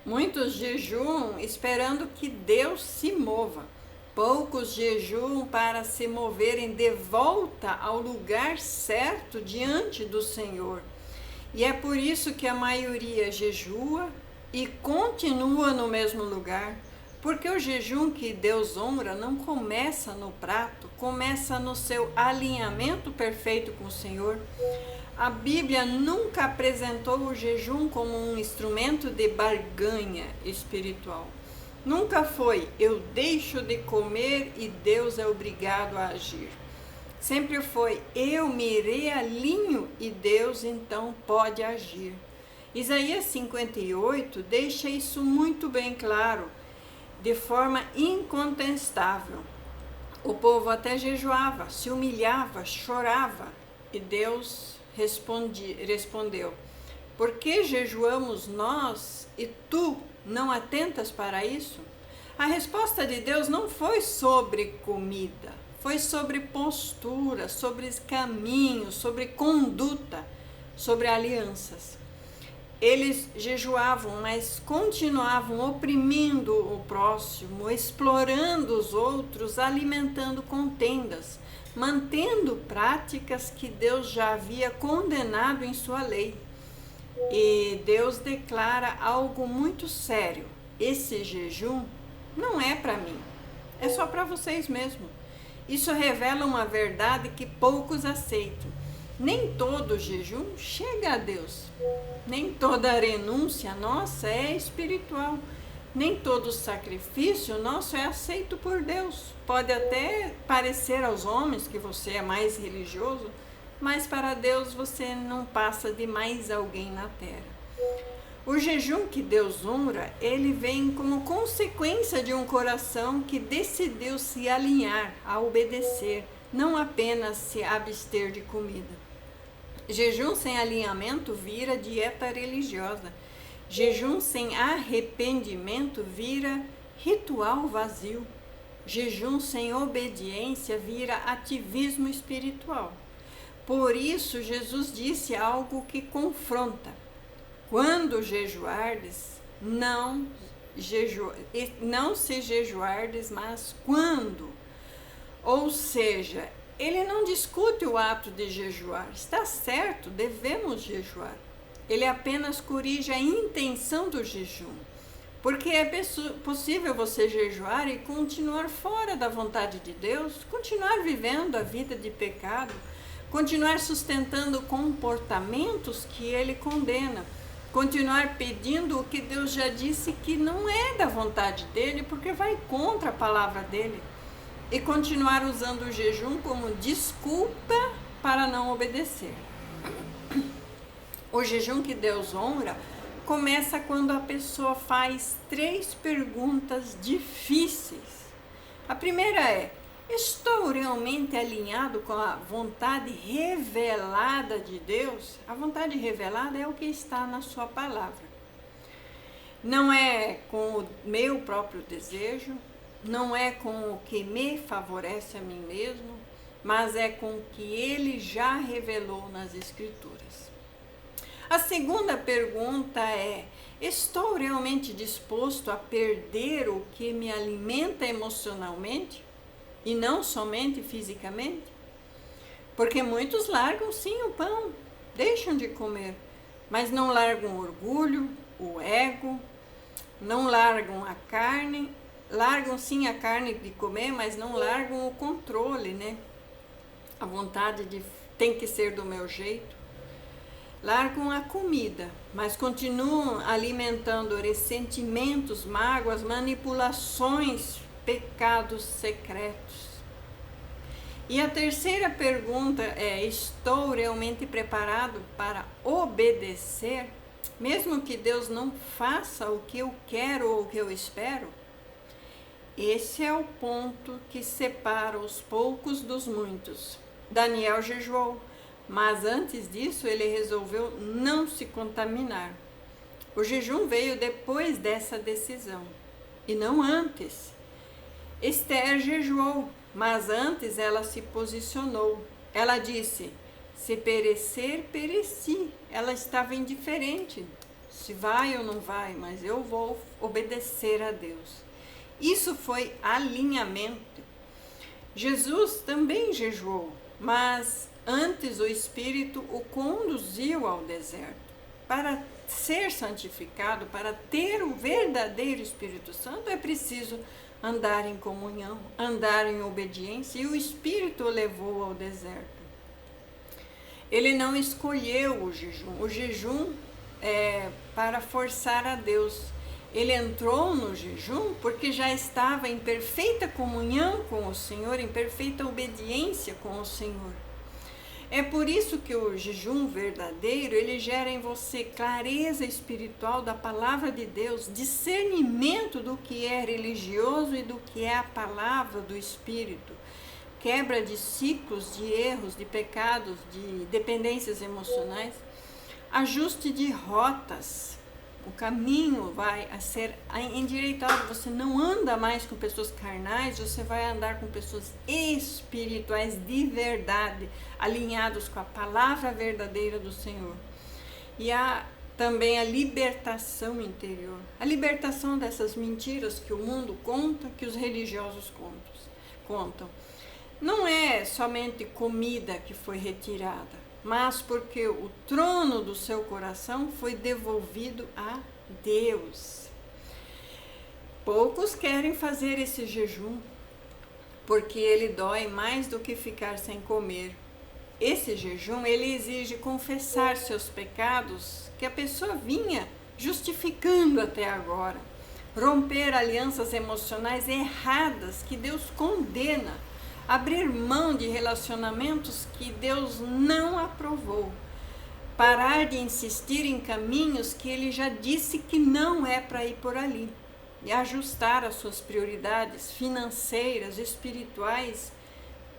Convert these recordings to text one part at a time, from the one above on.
Muitos jejuam esperando que Deus se mova. Poucos jejuam para se moverem de volta ao lugar certo diante do Senhor. E é por isso que a maioria jejua e continua no mesmo lugar. Porque o jejum que Deus honra não começa no prato, começa no seu alinhamento perfeito com o Senhor. A Bíblia nunca apresentou o jejum como um instrumento de barganha espiritual. Nunca foi, eu deixo de comer e Deus é obrigado a agir. Sempre foi, eu me realinho e Deus então pode agir. Isaías 58 deixa isso muito bem claro, de forma incontestável. O povo até jejuava, se humilhava, chorava e Deus respondeu: por que jejuamos nós e tu não atentas para isso? A resposta de Deus não foi sobre comida, foi sobre postura, sobre caminho, sobre conduta, sobre alianças. Eles jejuavam, mas continuavam oprimindo o próximo, explorando os outros, alimentando contendas, mantendo práticas que Deus já havia condenado em sua lei. E Deus declara algo muito sério: esse jejum não é para mim, é só para vocês mesmos. Isso revela uma verdade que poucos aceitam. Nem todo jejum chega a Deus. Nem toda renúncia nossa é espiritual. Nem todo sacrifício nosso é aceito por Deus. Pode até parecer aos homens que você é mais religioso, mas para Deus você não passa de mais alguém na terra. O jejum que Deus honra, ele vem como consequência de um coração que decidiu se alinhar, a obedecer, não apenas se abster de comida. Jejum sem alinhamento vira dieta religiosa. Jejum sem arrependimento vira ritual vazio. Jejum sem obediência vira ativismo espiritual. Por isso, Jesus disse algo que confronta: quando jejuardes, não se jejuardes, mas quando. Ou seja, ele não discute o ato de jejuar. Está certo, devemos jejuar. Ele apenas corrige a intenção do jejum. Porque é possível você jejuar e continuar fora da vontade de Deus, continuar vivendo a vida de pecado, continuar sustentando comportamentos que ele condena, continuar pedindo o que Deus já disse que não é da vontade dele, porque vai contra a palavra dele, e continuar usando o jejum como desculpa para não obedecer. O jejum que Deus honra começa quando a pessoa faz 3 perguntas difíceis. A primeira é: estou realmente alinhado com a vontade revelada de Deus? A vontade revelada é o que está na sua palavra. Não é com o meu próprio desejo, não é com o que me favorece a mim mesmo, mas é com o que ele já revelou nas Escrituras. A segunda pergunta é: estou realmente disposto a perder o que me alimenta emocionalmente e não somente fisicamente? Porque muitos largam sim o pão, deixam de comer, mas não largam o orgulho, o ego, não largam a carne. Largam sim a carne de comer, mas não largam o controle, né? A vontade de tem que ser do meu jeito. Largam a comida, mas continuam alimentando ressentimentos, mágoas, manipulações, pecados secretos. E a terceira pergunta é: estou realmente preparado para obedecer, mesmo que Deus não faça o que eu quero ou o que eu espero? Esse é o ponto que separa os poucos dos muitos. Daniel jejuou, mas antes disso ele resolveu não se contaminar. O jejum veio depois dessa decisão, e não antes. Esther jejuou, mas antes ela se posicionou. Ela disse: se perecer, pereci. Ela estava indiferente. se vai ou não vai, mas eu vou obedecer a Deus. Isso foi alinhamento. Jesus também jejuou, mas antes o Espírito o conduziu ao deserto. Para ser santificado, para ter o verdadeiro Espírito Santo, é preciso andar em comunhão, andar em obediência, e o Espírito o levou ao deserto. Ele não escolheu o jejum é para forçar a Deus. Ele entrou no jejum porque já estava em perfeita comunhão com o Senhor, em perfeita obediência com o Senhor. É por isso que o jejum verdadeiro, ele gera em você clareza espiritual da palavra de Deus, discernimento do que é religioso e do que é a palavra do Espírito, quebra de ciclos, de erros, de pecados, de dependências emocionais, ajuste de rotas. O caminho vai a ser endireitado, você não anda mais com pessoas carnais, você vai andar com pessoas espirituais de verdade, alinhados com a palavra verdadeira do Senhor. E há também a libertação interior, a libertação dessas mentiras que o mundo conta, que os religiosos contam. Não é somente comida que foi retirada, mas porque o trono do seu coração foi devolvido a Deus. Poucos querem fazer esse jejum, porque ele dói mais do que ficar sem comer. Esse jejum, ele exige confessar seus pecados que a pessoa vinha justificando até agora, romper alianças emocionais erradas que Deus condena, abrir mão de relacionamentos que Deus não aprovou, parar de insistir em caminhos que Ele já disse que não é para ir por ali, e ajustar as suas prioridades financeiras, espirituais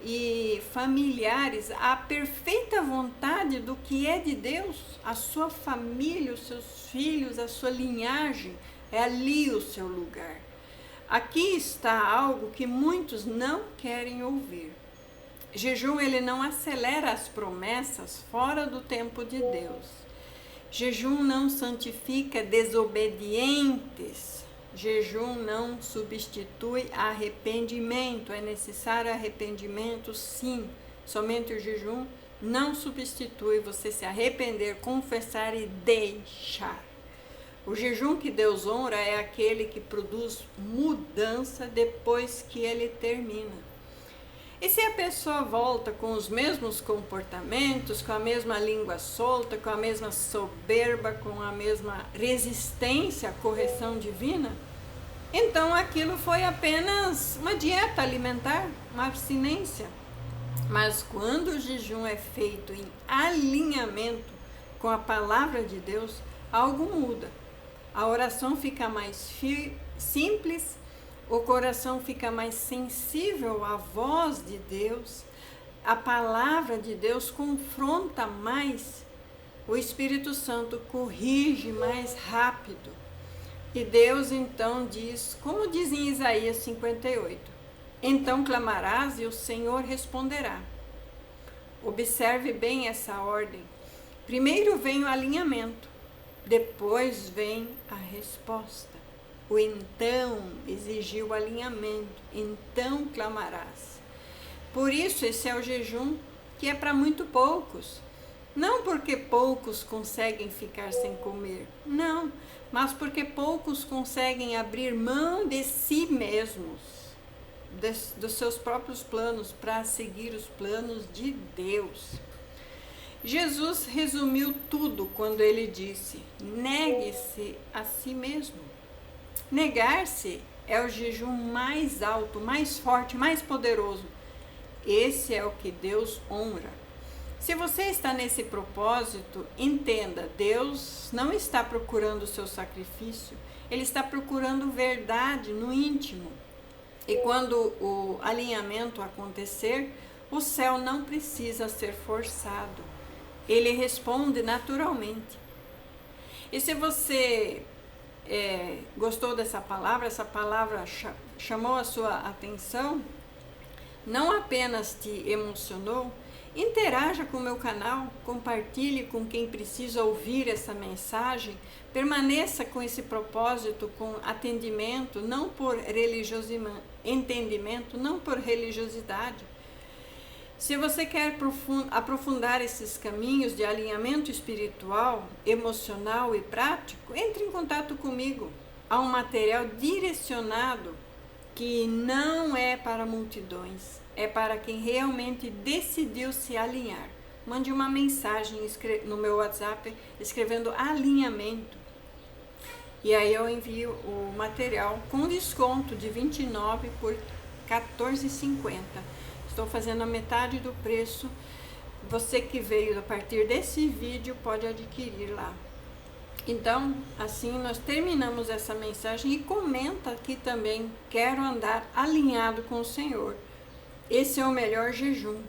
e familiares à perfeita vontade do que é de Deus, a sua família, os seus filhos, a sua linhagem, é ali o seu lugar. Aqui está algo que muitos não querem ouvir. Jejum, ele não acelera as promessas fora do tempo de Deus. Jejum não santifica desobedientes. Jejum não substitui arrependimento. É necessário arrependimento, sim. Somente o jejum não substitui você se arrepender, confessar e deixar. O jejum que Deus honra é aquele que produz mudança depois que ele termina. E se a pessoa volta com os mesmos comportamentos, com a mesma língua solta, com a mesma soberba, com a mesma resistência à correção divina, então aquilo foi apenas uma dieta alimentar, uma abstinência. Mas quando o jejum é feito em alinhamento com a palavra de Deus, algo muda. A oração fica mais simples, o coração fica mais sensível à voz de Deus, a palavra de Deus confronta mais, o Espírito Santo corrige mais rápido. E Deus então diz, como diz em Isaías 58, então clamarás e o Senhor responderá. Observe bem essa ordem. Primeiro vem o alinhamento. Depois vem a resposta. O então exigiu o alinhamento. Então clamarás. Por isso, esse é o jejum que é para muito poucos. Não porque poucos conseguem ficar sem comer. Não, mas porque poucos conseguem abrir mão de si mesmos, dos seus próprios planos, para seguir os planos de Deus. Jesus resumiu tudo quando ele disse: negue-se a si mesmo. Negar-se é o jejum mais alto, mais forte, mais poderoso. Esse é o que Deus honra. Se você está nesse propósito, entenda, Deus não está procurando o seu sacrifício, Ele está procurando verdade no íntimo. E quando o alinhamento acontecer, o céu não precisa ser forçado. Ele responde naturalmente. E se você gostou dessa palavra, essa palavra chamou a sua atenção, não apenas te emocionou, Interaja com o meu canal, compartilhe com quem precisa ouvir essa mensagem, permaneça com esse propósito, com atendimento, não por entendimento, não por religiosidade. Se você quer aprofundar esses caminhos de alinhamento espiritual, emocional e prático, entre em contato comigo. Há um material direcionado que não é para multidões, é para quem realmente decidiu se alinhar. Mande uma mensagem no meu WhatsApp escrevendo alinhamento. E aí eu envio o material com desconto de R$29 por R$14,50. Estou fazendo a metade do preço. Você que veio a partir desse vídeo pode adquirir lá. Então, assim nós terminamos essa mensagem e comenta aqui também, quero andar alinhado com o Senhor. Esse é o melhor jejum.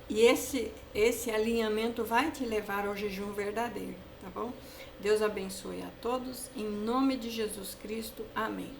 E esse alinhamento vai te levar ao jejum verdadeiro, tá bom? Deus abençoe a todos, em nome de Jesus Cristo. Amém.